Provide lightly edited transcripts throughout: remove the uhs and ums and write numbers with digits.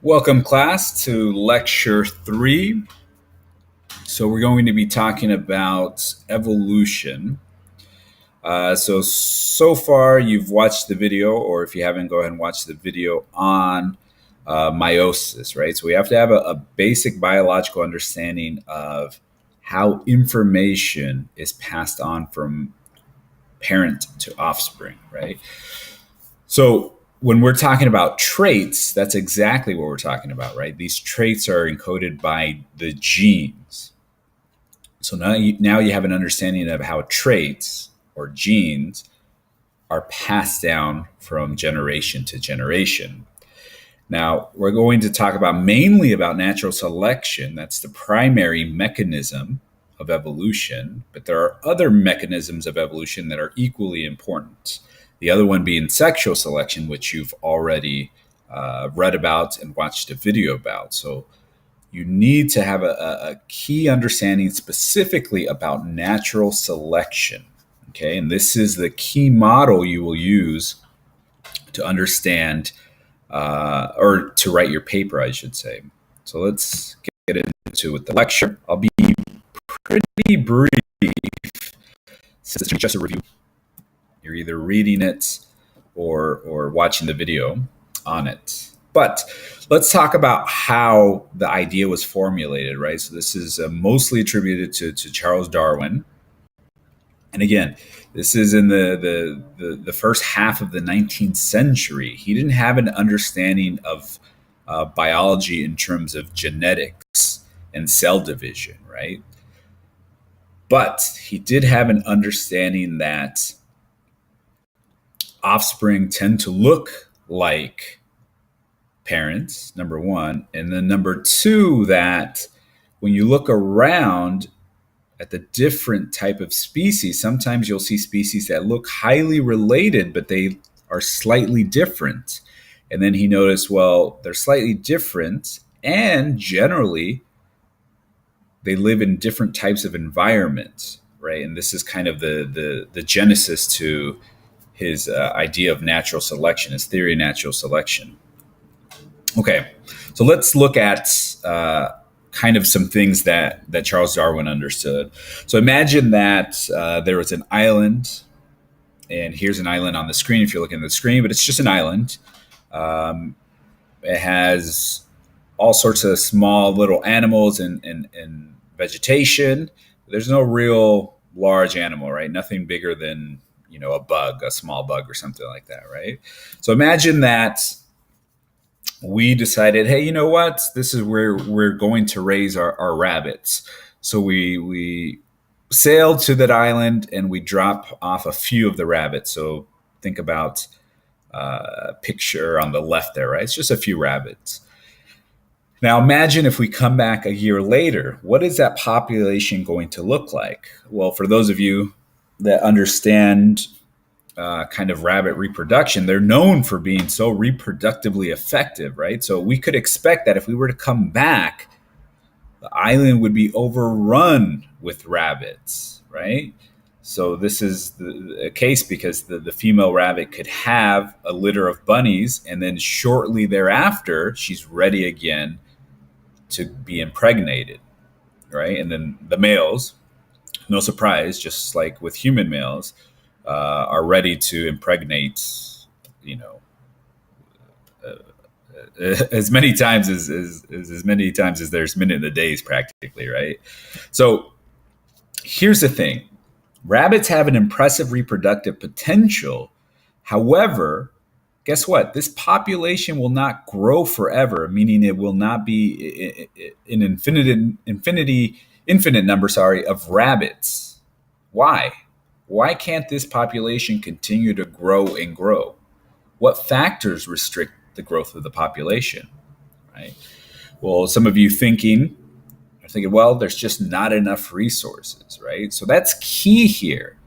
Welcome, class, to lecture 3. So, we're going to be talking about evolution. So far, you've watched the video, or if you haven't, go ahead and watch the video on meiosis, right? So, we have to have a basic biological understanding of how information is passed on from parent to offspring, right? So, when we're talking about traits, that's exactly what we're talking about, right? These traits are encoded by the genes. So now you have an understanding of how traits or genes are passed down from generation to generation. Now, we're going to talk about mainly about natural selection. That's the primary mechanism of evolution, but there are other mechanisms of evolution that are equally important. The other one being sexual selection, which you've already read about and watched a video about. So you need to have a key understanding specifically about natural selection. Okay, and this is the key model you will use to understand or to write your paper, I should say. So let's get into with the lecture. I'll be pretty brief since it's just a review. You're either reading it or watching the video on it. But let's talk about how the idea was formulated, right? So this is mostly attributed to Charles Darwin. And again, this is in the first half of the 19th century. He didn't have an understanding of biology in terms of genetics and cell division, right? But he did have an understanding that offspring tend to look like parents, number one. And then number two, that when you look around at the different type of species, sometimes you'll see species that look highly related, but they are slightly different. And then he noticed, well, they're slightly different, and generally they live in different types of environments, right? And this is kind of the genesis to his idea of natural selection, his theory of natural selection. Okay, so let's look at kind of some things that Charles Darwin understood. So imagine that there was an island, and here's an island on the screen if you're looking at the screen, but it's just an island. It has all sorts of small little animals and vegetation. There's no real large animal, right? Nothing bigger than, a bug, a small bug or something like that, right? So imagine that we decided, hey, you know what? This is where we're going to raise our rabbits. So we sailed to that island and we drop off a few of the rabbits. So think about a picture on the left there, right? It's just a few rabbits. Now imagine if we come back a year later, what is that population going to look like? Well, for those of you that understand kind of rabbit reproduction, they're known for being so reproductively effective, right? So we could expect that if we were to come back, the island would be overrun with rabbits, right? So this is the case because the female rabbit could have a litter of bunnies, and then shortly thereafter, she's ready again to be impregnated, right? And then the males, no surprise, just like with human males, are ready to impregnate, as many times as many times as there's minute in the days, practically, right? So here's the thing: rabbits have an impressive reproductive potential. However, guess what? This population will not grow forever, meaning it will not be an infinite number, of rabbits. Why? Why can't this population continue to grow and grow? What factors restrict the growth of the population, right? Well, some of you are thinking, well, there's just not enough resources, right? So that's key here.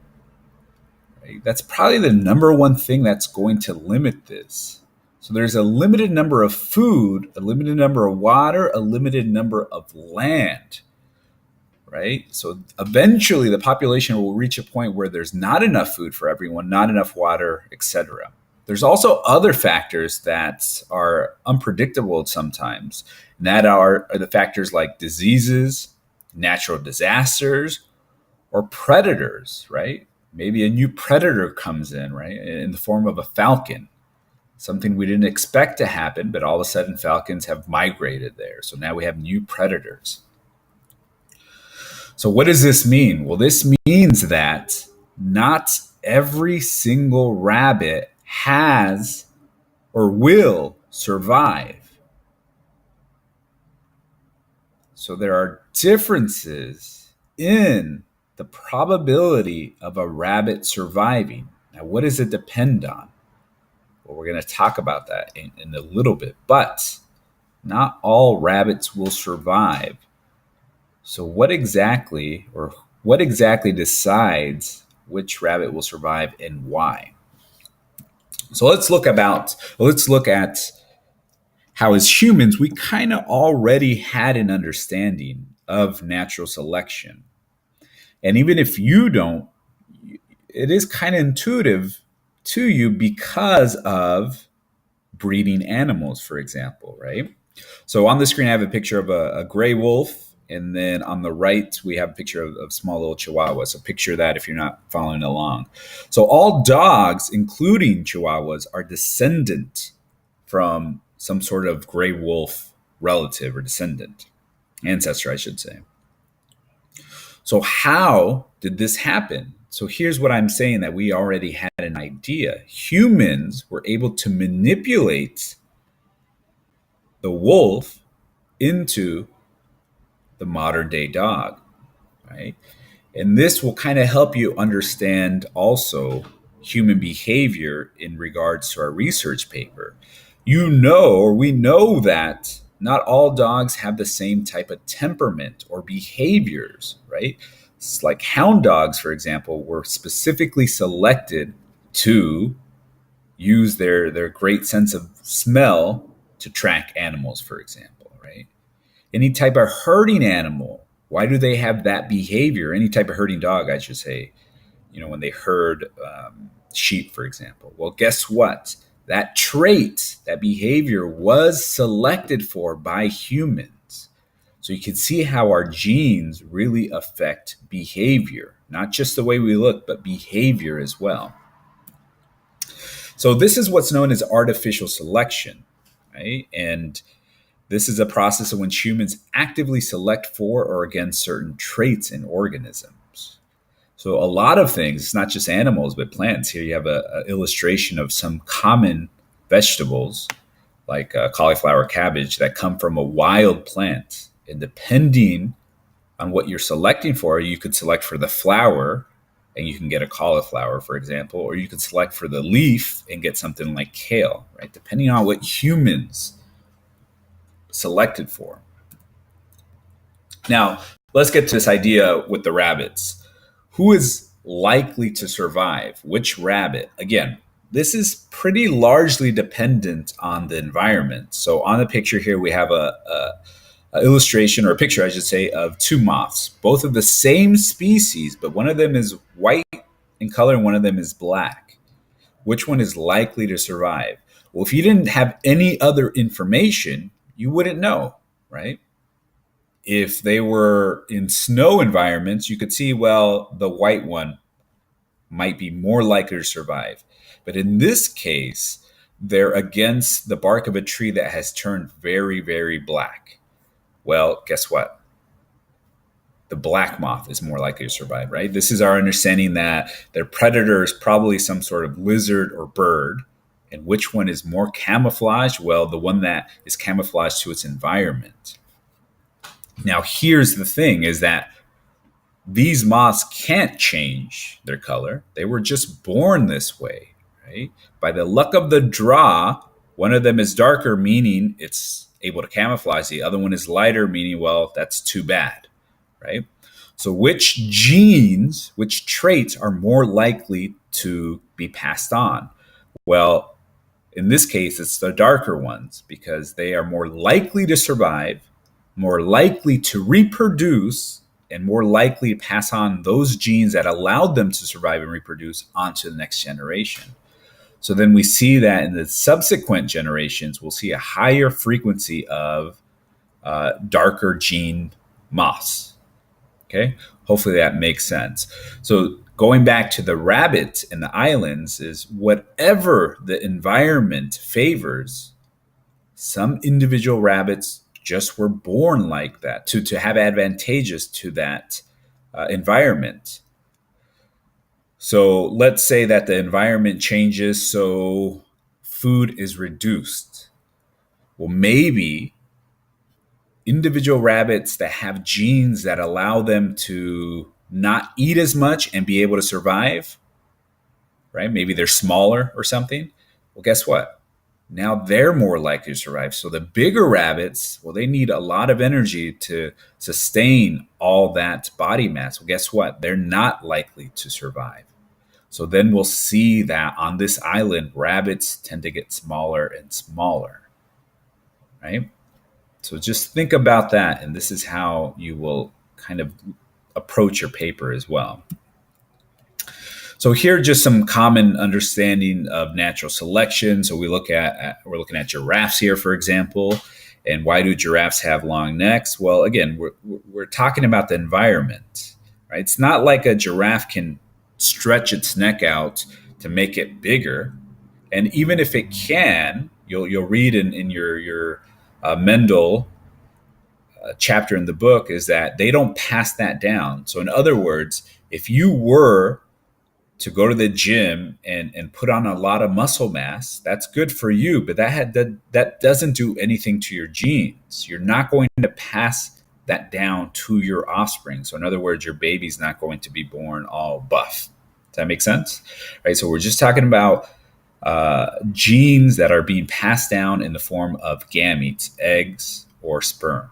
Right? That's probably the number one thing that's going to limit this. So there's a limited number of food, a limited number of water, a limited number of land, right? So eventually the population will reach a point where there's not enough food for everyone, not enough water, etc. there's also other factors that are unpredictable sometimes. And that are the factors like diseases, natural disasters, or predators, right? Maybe a new predator comes in, right? In the form of a falcon, something we didn't expect to happen, but all of a sudden falcons have migrated there. So now we have new predators. So what does this mean? Well, this means that not every single rabbit has or will survive. So there are differences in the probability of a rabbit surviving. Now, what does it depend on? Well, we're going to talk about that in a little bit, but not all rabbits will survive. So what exactly decides which rabbit will survive and why? So let's look at how as humans we kind of already had an understanding of natural selection. And even if you don't, it is kind of intuitive to you because of breeding animals, for example, right? So on the screen, I have a picture of a gray wolf. And then on the right, we have a picture of small little chihuahuas. So picture that if you're not following along. So all dogs, including chihuahuas, are descendant from some sort of gray wolf relative or descendant, ancestor, I should say. So how did this happen? So here's what I'm saying that we already had an idea. Humans were able to manipulate the wolf into the modern day dog, right? And this will kind of help you understand also human behavior in regards to our research paper. We know that not all dogs have the same type of temperament or behaviors, right? It's like hound dogs, for example, were specifically selected to use their great sense of smell to track animals, for example, right? Any type of herding animal, why do they have that behavior? Any type of herding dog, I should say, when they herd sheep, for example. Well, guess what? That trait, that behavior was selected for by humans. So you can see how our genes really affect behavior, not just the way we look, but behavior as well. So this is what's known as artificial selection, right? And this is a process in which humans actively select for or against certain traits in organisms. So a lot of things, it's not just animals, but plants. Here you have an illustration of some common vegetables like cauliflower, cabbage that come from a wild plant. And depending on what you're selecting for, you could select for the flower and you can get a cauliflower, for example, or you could select for the leaf and get something like kale, right? Depending on what humans selected for. Now, let's get to this idea with the rabbits. Who is likely to survive? Which rabbit? Again, this is pretty largely dependent on the environment. So on the picture here, we have a illustration, or a picture, I should say, of two moths, both of the same species, but one of them is white in color and one of them is black. Which one is likely to survive? Well, if you didn't have any other information, you wouldn't know, right? If they were in snow environments, you could see, well, the white one might be more likely to survive. But in this case, they're against the bark of a tree that has turned very, very black. Well, guess what? The black moth is more likely to survive, right? This is our understanding that their predator is probably some sort of lizard or bird. And which one is more camouflaged? Well, the one that is camouflaged to its environment. Now, here's the thing is that these moths can't change their color. They were just born this way, right? By the luck of the draw, one of them is darker, meaning it's able to camouflage. The other one is lighter, meaning, well, that's too bad, right? So which genes, which traits are more likely to be passed on? Well, in this case, it's the darker ones because they are more likely to survive, more likely to reproduce, and more likely to pass on those genes that allowed them to survive and reproduce onto the next generation. So then we see that in the subsequent generations, we'll see a higher frequency of darker gene moss. Okay, hopefully that makes sense. So going back to the rabbit and the islands is whatever the environment favors, some individual rabbits just were born like that to have advantageous to that environment. So let's say that the environment changes, so food is reduced. Well, maybe individual rabbits that have genes that allow them to not eat as much and be able to survive, right? Maybe they're smaller or something. Well, guess what? Now they're more likely to survive. So the bigger rabbits, well, they need a lot of energy to sustain all that body mass. Well, guess what? They're not likely to survive. So then we'll see that on this island, rabbits tend to get smaller and smaller, right? So just think about that. And this is how you will kind of approach your paper as well. So here are just some common understanding of natural selection. So we're looking at giraffes here, for example. And why do giraffes have long necks? Well, again, we're talking about the environment, right? It's not like a giraffe can stretch its neck out to make it bigger. And even if it can, you'll read in your Mendel chapter in the book is that they don't pass that down. So in other words, if you were to go to the gym and put on a lot of muscle mass, that's good for you, but that doesn't do anything to your genes. You're not going to pass that down to your offspring. So in other words, your baby's not going to be born all buff. Does that make sense? Right. So we're just talking about genes that are being passed down in the form of gametes, eggs, or sperm.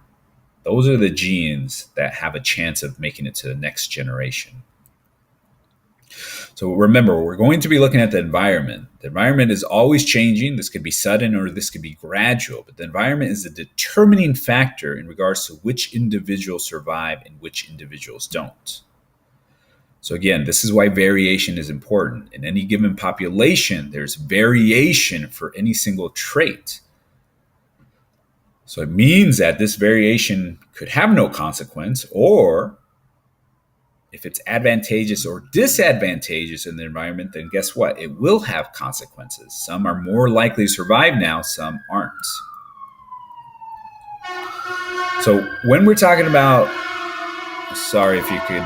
Those are the genes that have a chance of making it to the next generation. So remember, we're going to be looking at the environment. The environment is always changing. This could be sudden or this could be gradual, but the environment is the determining factor in regards to which individuals survive and which individuals don't. So again, this is why variation is important. In any given population, there's variation for any single trait. So it means that this variation could have no consequence, or if it's advantageous or disadvantageous in the environment, then guess what? It will have consequences. Some are more likely to survive now, some aren't. So when we're talking about, sorry if you could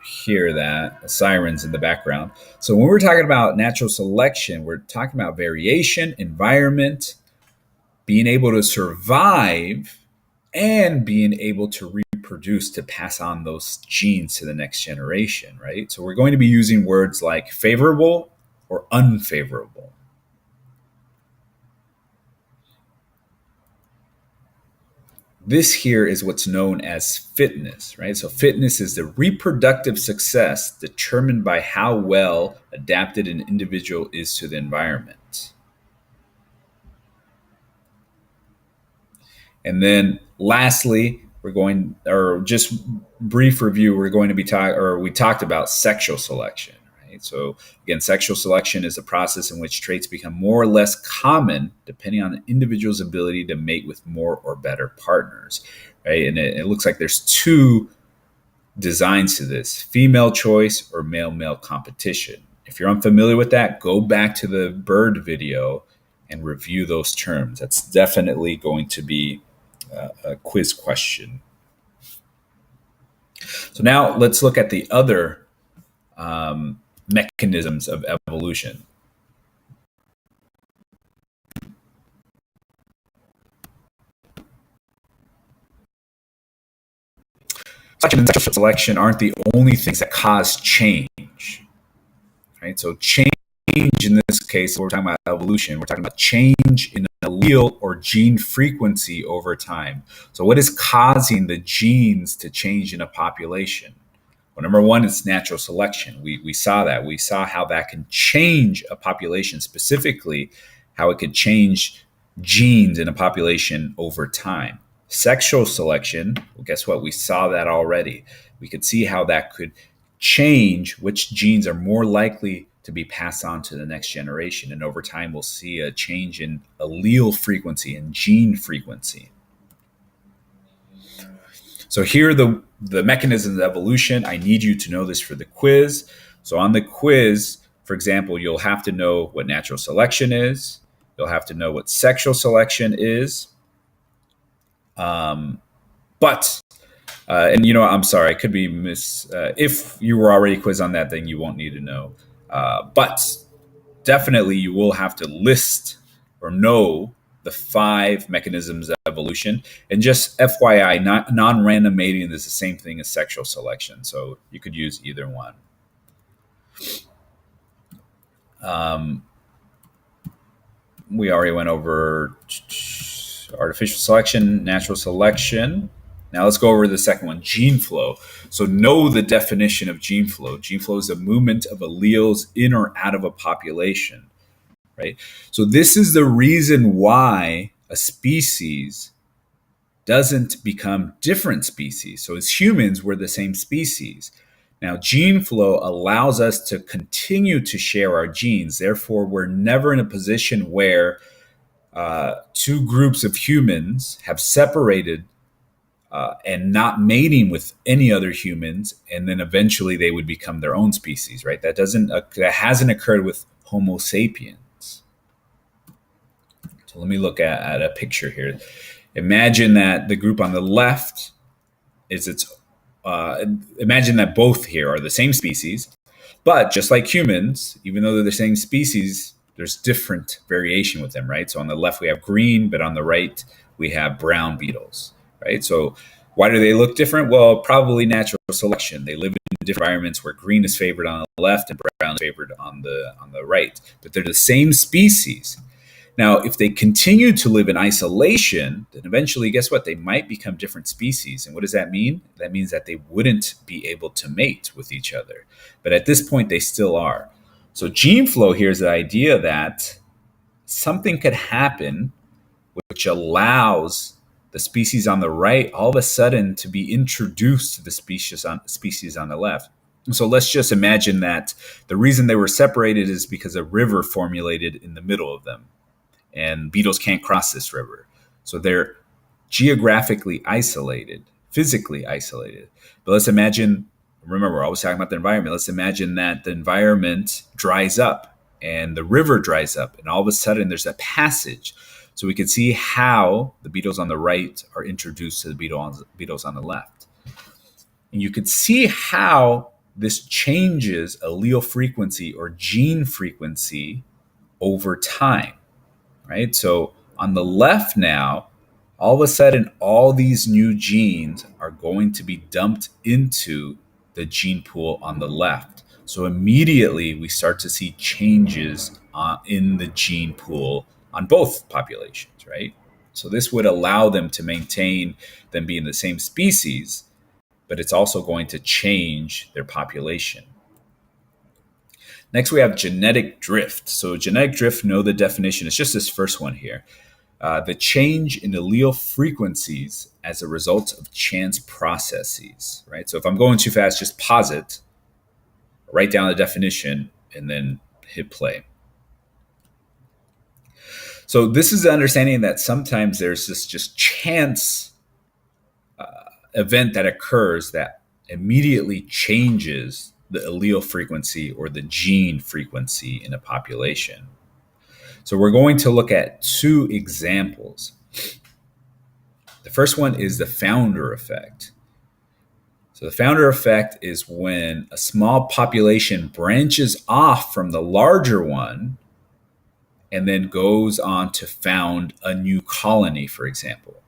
hear that, the sirens in the background. So when we're talking about natural selection, we're talking about variation, environment, being able to survive, and being able to reproduce to pass on those genes to the next generation, right? So we're going to be using words like favorable or unfavorable. This here is what's known as fitness, right? So fitness is the reproductive success determined by how well adapted an individual is to the environment. And then lastly, we're going, or just brief review, we're going to be we talked about sexual selection, right? So again, sexual selection is a process in which traits become more or less common depending on an individual's ability to mate with more or better partners, right? And it looks like there's two designs to this: female choice or male-male competition. If you're unfamiliar with that, go back to the bird video and review those terms. That's definitely going to be a quiz question. So now let's look at the other mechanisms of evolution. Selection and sexual selection aren't the only things that cause change, right? So change in this case, we're talking about evolution. We're talking about change in allele or gene frequency over time. So what is causing the genes to change in a population? Well, number one, it's natural selection. We saw that. We saw how that can change a population, specifically how it could change genes in a population over time. Sexual selection, well, guess what? We saw that already. We could see how that could change which genes are more likely to be passed on to the next generation. And over time, we'll see a change in allele frequency and gene frequency. So here are the mechanisms of evolution. I need you to know this for the quiz. So on the quiz, for example, you'll have to know what natural selection is. You'll have to know what sexual selection is. And I'm sorry, I could be if you were already quizzed on that, then you won't need to know. But definitely you will have to list or know the 5 mechanisms of evolution. And just FYI, non-random mating is the same thing as sexual selection. So you could use either one. We already went over artificial selection, natural selection. Now let's go over the second one, gene flow. So know the definition of gene flow. Gene flow is the movement of alleles in or out of a population, right? So this is the reason why a species doesn't become different species. So as humans, we're the same species. Now, gene flow allows us to continue to share our genes. Therefore, we're never in a position where 2 groups of humans have separated and not mating with any other humans, and then eventually they would become their own species, right? That hasn't occurred with Homo sapiens. So let me look at a picture here. Imagine that the group on the left is imagine that both here are the same species, but just like humans, even though they're the same species, there's different variation with them, right? So on the left we have green, but on the right we have brown beetles, right? So why do they look different? Well, probably natural selection. They live in different environments where green is favored on the left and brown is favored on the right, but they're the same species. Now, if they continue to live in isolation, then eventually, guess what? They might become different species. And what does that mean? That means that they wouldn't be able to mate with each other. But at this point, they still are. So gene flow here is the idea that something could happen which allows the species on the right all of a sudden to be introduced to the species on the left. And so let's just imagine that the reason they were separated is because a river formulated in the middle of them. And beetles can't cross this river. So they're geographically isolated, physically isolated. But let's imagine, remember, we're always talking about the environment. Let's imagine that the environment dries up and the river dries up, and all of a sudden there's a passage. So we can see how the beetles on the right are introduced to the beetles on the left. And you can see how this changes allele frequency or gene frequency over time. Right? So on the left now, all of a sudden, all these new genes are going to be dumped into the gene pool on the left. So immediately we start to see changes in the gene pool on both populations, right? So this would allow them to maintain them being the same species, but it's also going to change their population. Next, we have genetic drift. So genetic drift, know the definition. It's just this first one here. The change in allele frequencies as a result of chance processes, right? So if I'm going too fast, just pause it, write down the definition, and then hit play. So this is the understanding that sometimes there's this just chance event that occurs that immediately changes the allele frequency or the gene frequency in a population. So we're going to look at 2 examples. The first one is the founder effect. So the founder effect is when a small population branches off from the larger one and then goes on to found a new colony, for example.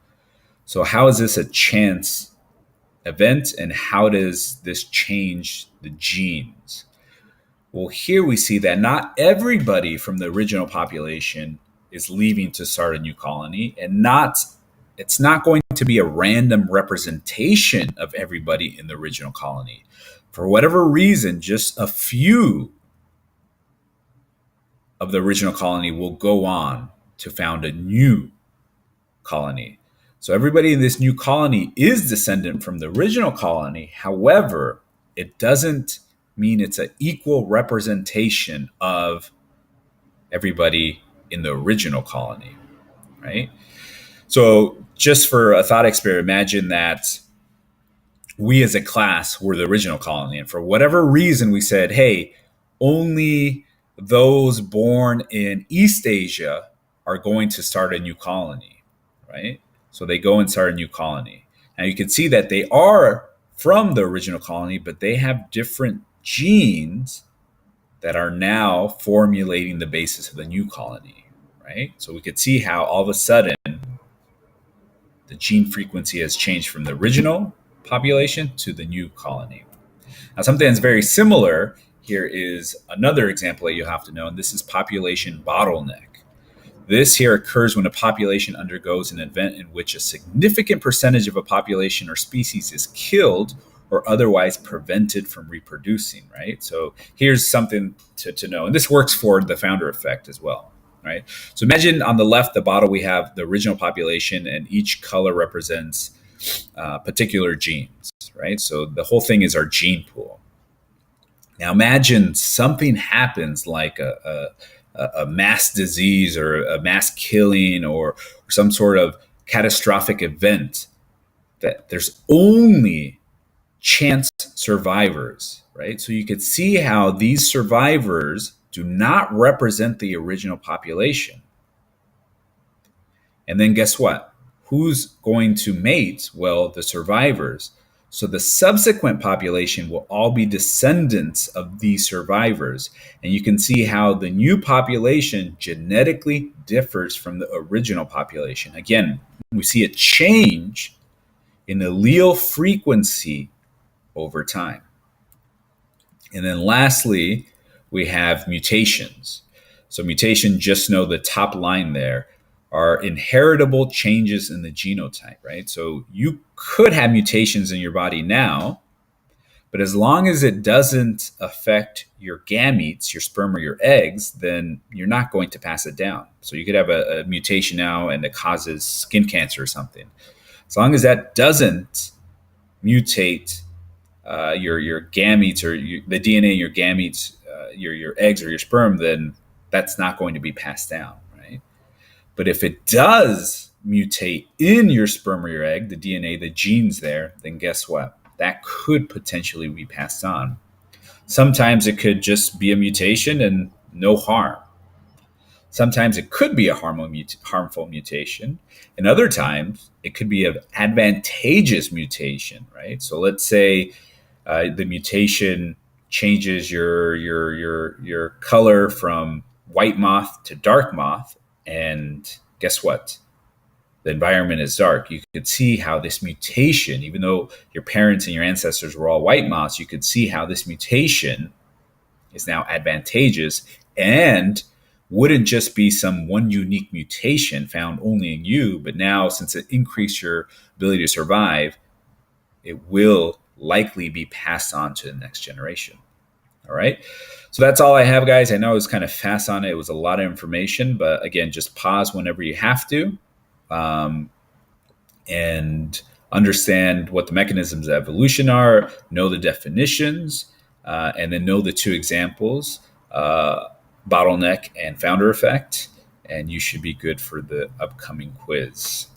So how is this a chance event, and how does this change the genes? Well, here we see that not everybody from the original population is leaving to start a new colony, and it's not going to be a random representation of everybody in the original colony. For whatever reason, just a few of the original colony will go on to found a new colony. So everybody in this new colony is descendant from the original colony. However, it doesn't mean it's an equal representation of everybody in the original colony, right? So, just for a thought experiment, imagine that we as a class were the original colony. And for whatever reason, we said, hey, only those born in East Asia are going to start a new colony, right? So they go and start a new colony. Now you can see that they are from the original colony, but they have different genes that are now formulating the basis of the new colony, right? So we could see how all of a sudden the gene frequency has changed from the original population to the new colony. Now, something that's very similar here is another example that you have to know, and this is population bottleneck. This here occurs when a population undergoes an event in which a significant percentage of a population or species is killed or otherwise prevented from reproducing, right? So here's something to know, and this works for the founder effect as well, right? So imagine on the left, the bottle, we have the original population, and each color represents particular genes, right? So the whole thing is our gene pool. Now imagine something happens like a mass disease or a mass killing or some sort of catastrophic event that there's only chance survivors, right? So you could see how these survivors do not represent the original population. And then guess what? Who's going to mate? Well, the survivors. So the subsequent population will all be descendants of these survivors. And you can see how the new population genetically differs from the original population. Again, we see a change in allele frequency over time. And then lastly, we have mutations. So mutation, just know the top line there, are inheritable changes in the genotype, right? So you could have mutations in your body now, but as long as it doesn't affect your gametes, your sperm or your eggs, then you're not going to pass it down. So you could have a mutation now and it causes skin cancer or something. As long as that doesn't mutate your gametes or the DNA in your gametes, your eggs or your sperm, then that's not going to be passed down, right? But if it does mutate in your sperm or your egg, the DNA, the genes there, then guess what? That could potentially be passed on. Sometimes it could just be a mutation and no harm. Sometimes it could be a harmful mutation. And other times it could be an advantageous mutation, right? So let's say the mutation changes your color from white moth to dark moth, and guess what? The environment is dark. You could see how this mutation, even though your parents and your ancestors were all white moths, you could see how this mutation is now advantageous and wouldn't just be some one unique mutation found only in you, but now since it increased your ability to survive, it will likely be passed on to the next generation. All right. So that's all I have, guys. I know I was kind of fast on it. It was a lot of information, but again, just pause whenever you have to, and understand what the mechanisms of evolution are, know the definitions, and then know the two examples, bottleneck and founder effect, and you should be good for the upcoming quiz.